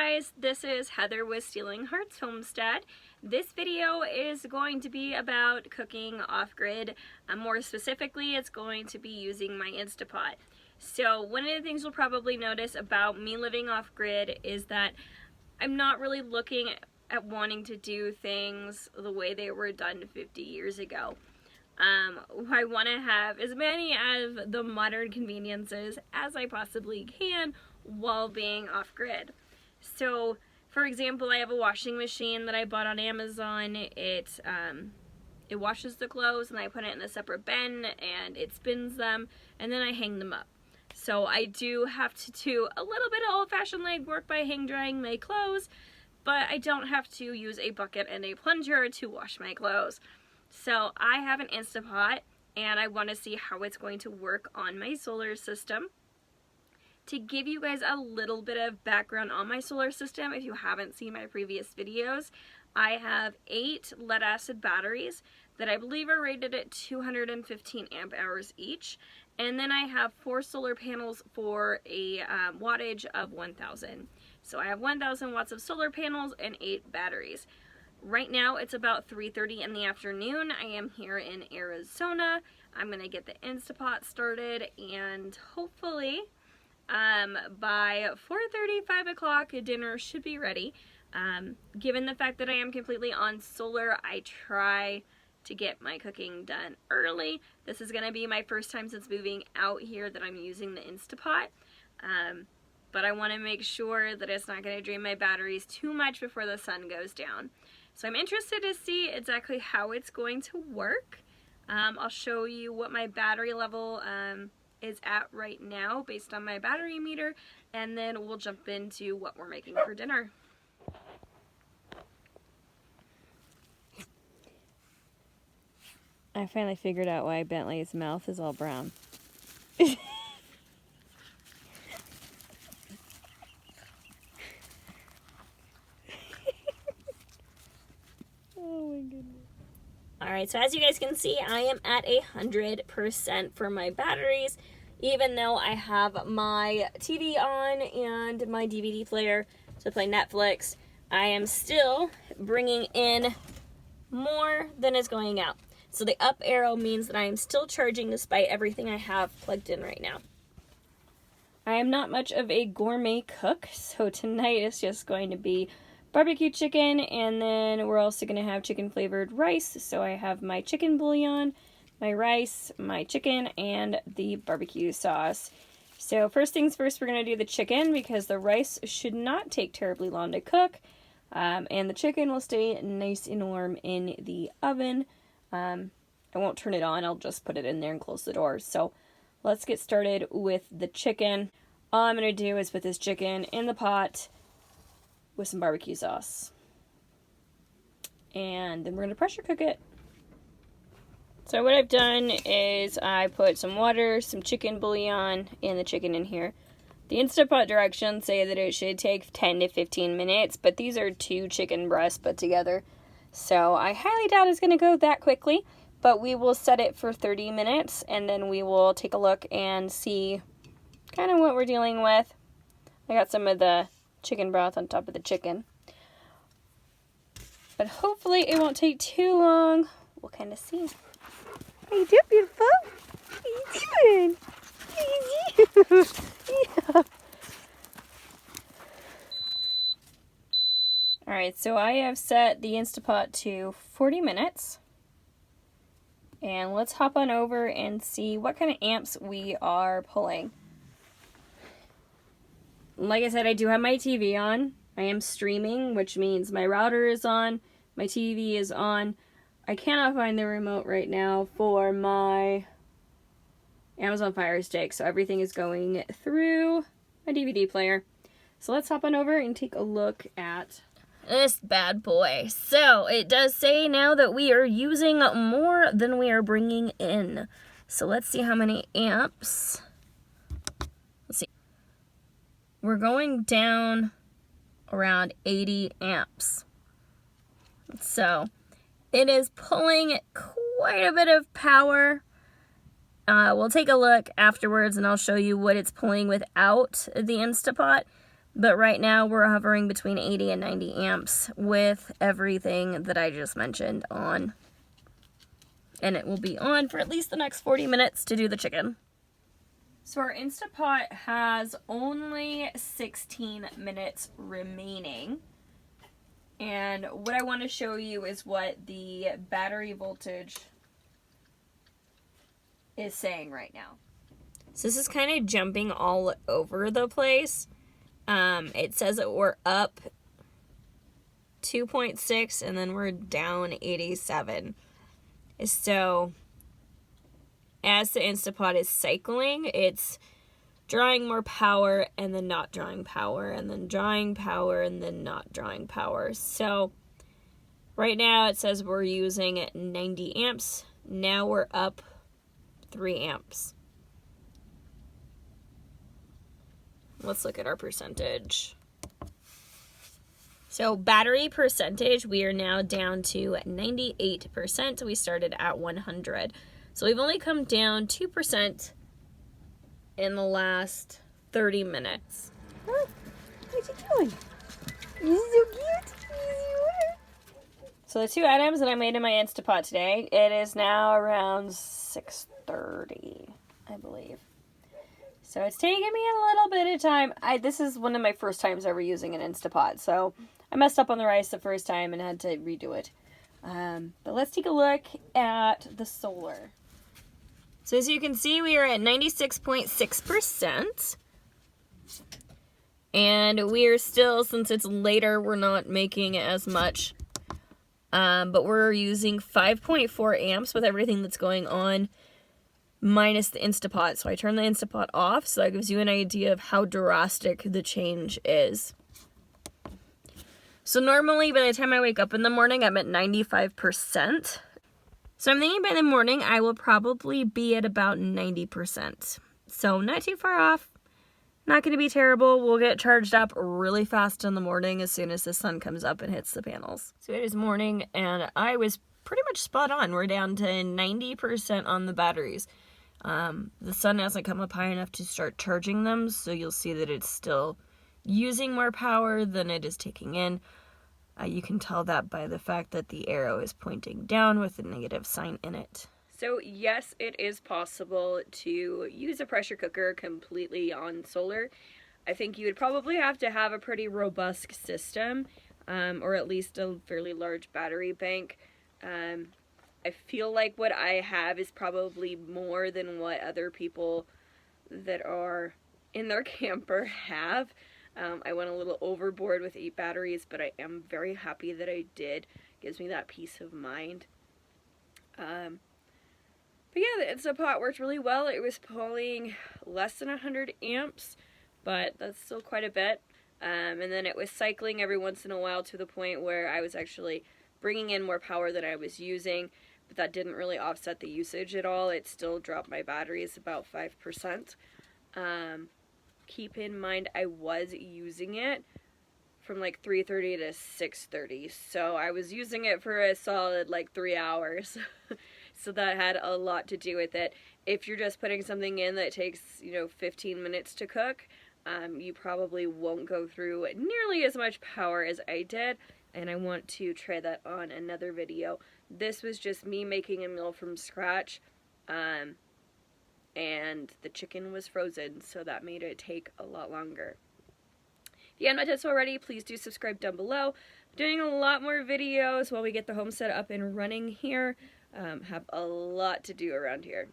guys, this is Heather with Stealing Hearts Homestead. This video is going to be about cooking off-grid. More specifically, it's going to be using my Instapot. So one of the things you'll probably notice about me living off-grid is that I'm not really looking at wanting to do things the way they were done 50 years ago. I want to have as many of the modern conveniences as I possibly can while being off-grid. So, for example, I have a washing machine that I bought on Amazon. It washes the clothes and I put it in a separate bin and it spins them and then I hang them up. So I do have to do a little bit of old-fashioned legwork by hang drying my clothes, but I don't have to use a bucket and a plunger to wash my clothes. So I have an Instapot and I want to see how it's going to work on my solar system. To give you guys a little bit of background on my solar system, if you haven't seen my previous videos, I have 8 lead acid batteries that I believe are rated at 215 amp hours each. And then I have 4 solar panels for a wattage of 1000. So I have 1000 watts of solar panels and 8 batteries. Right now it's about 3:30 in the afternoon. I am here in Arizona. I'm going to get the Instapot started and hopefully by 4:30, 5 o'clock, dinner should be ready. Given the fact that I am completely on solar, I try to get my cooking done early. This is going to be my first time since moving out here that I'm using the Instapot. But I want to make sure that it's not going to drain my batteries too much before the sun goes down. So I'm interested to see exactly how it's going to work. I'll show you what my battery level is at right now based on my battery meter, and then we'll jump into what we're making for dinner. I finally figured out why Bentley's mouth is all brown. Oh my goodness. Alright, so as you guys can see, I am at 100% for my batteries, even though I have my TV on and my DVD player to play Netflix. I am still bringing in more than is going out. So the up arrow means that I am still charging despite everything I have plugged in right now. I am not much of a gourmet cook, so tonight is just going to be barbecue chicken, and then we're also going to have chicken flavored rice. So I have my chicken bouillon, my rice, my chicken, and the barbecue sauce. So first things first, we're going to do the chicken because the rice should not take terribly long to cook, and the chicken will stay nice and warm in the oven. I won't turn it on, I'll just put it in there and close the door. So let's get started with the chicken. All I'm going to do is put this chicken in the pot with some barbecue sauce. And then we're going to pressure cook it. So what I've done is I put some water, some chicken bouillon, and the chicken in here. The Instapot directions say that it should take 10 to 15 minutes, but these are 2 chicken breasts put together. So I highly doubt it's going to go that quickly, but we will set it for 30 minutes, and then we will take a look and see kind of what we're dealing with. I got some of the chicken broth on top of the chicken. But hopefully it won't take too long. We'll kind of see. How you doing, beautiful? How you doing? How you doing? Yeah. Alright, so I have set the Instapot to 40 minutes. And let's hop on over and see what kind of amps we are pulling. Like I said, I do have my TV on. I am streaming, which means my router is on, my TV is on. I cannot find the remote right now for my Amazon Fire Stick, so everything is going through my DVD player. So let's hop on over and take a look at this bad boy. So it does say now that we are using more than we are bringing in. So let's see how many amps. Let's see. We're going down around 80 amps. So it is pulling quite a bit of power. We'll take a look afterwards and I'll show you what it's pulling without the Instapot. But right now we're hovering between 80 and 90 amps with everything that I just mentioned on. And it will be on for at least the next 40 minutes to do the chicken. So our Instapot has only 16 minutes remaining. And what I want to show you is what the battery voltage is saying right now. So this is kind of jumping all over the place. It says that we're up 2.6 and then we're down 87. So as the Instapot is cycling, it's drawing more power and then not drawing power and then drawing power and then not drawing power. So right now it says we're using 90 amps. Now we're up 3 amps. Let's look at our percentage. So battery percentage, we are now down to 98%. We started at 100. So we've only come down 2% in the last 30 minutes. Huh? What are you doing? This is so cute. So the 2 items that I made in my Instapot today, it is now around 6:30, I believe. So it's taking me a little bit of time. This is one of my first times ever using an Instapot. So I messed up on the rice the first time and had to redo it. But let's take a look at the solar. So as you can see, we are at 96.6%. And we are still, since it's later, we're not making as much. But we're using 5.4 amps with everything that's going on, minus the Instapot. So I turned the Instapot off, so that gives you an idea of how drastic the change is. So normally by the time I wake up in the morning, I'm at 95%. So I'm thinking by the morning, I will probably be at about 90%. So not too far off. Not going to be terrible. We'll get charged up really fast in the morning as soon as the sun comes up and hits the panels. So it is morning and I was pretty much spot on. We're down to 90% on the batteries. The sun hasn't come up high enough to start charging them, so you'll see that it's still using more power than it is taking in. You can tell that by the fact that the arrow is pointing down with a negative sign in it. So yes, it is possible to use a pressure cooker completely on solar. I think you would probably have to have a pretty robust system, or at least a fairly large battery bank. I feel like what I have is probably more than what other people that are in their camper have. I went a little overboard with 8 batteries, but I am very happy that I did. Gives me that peace of mind. But yeah, the Instapot worked really well. It was pulling less than 100 amps, but that's still quite a bit. And then it was cycling every once in a while to the point where I was actually bringing in more power than I was using, but that didn't really offset the usage at all. It still dropped my batteries about 5%. Keep in mind I was using it from like 3:30 to 6:30, so I was using it for a solid like 3 hours. So that had a lot to do with it. If you're just putting something in that takes, 15 minutes to cook, you probably won't go through nearly as much power as I did, and I want to try that on another video. This was just me making a meal from scratch, and the chicken was frozen, so that made it take a lot longer. If you haven't done so already, please do subscribe down below. I'm doing a lot more videos while we get the homestead up and running here. Have a lot to do around here.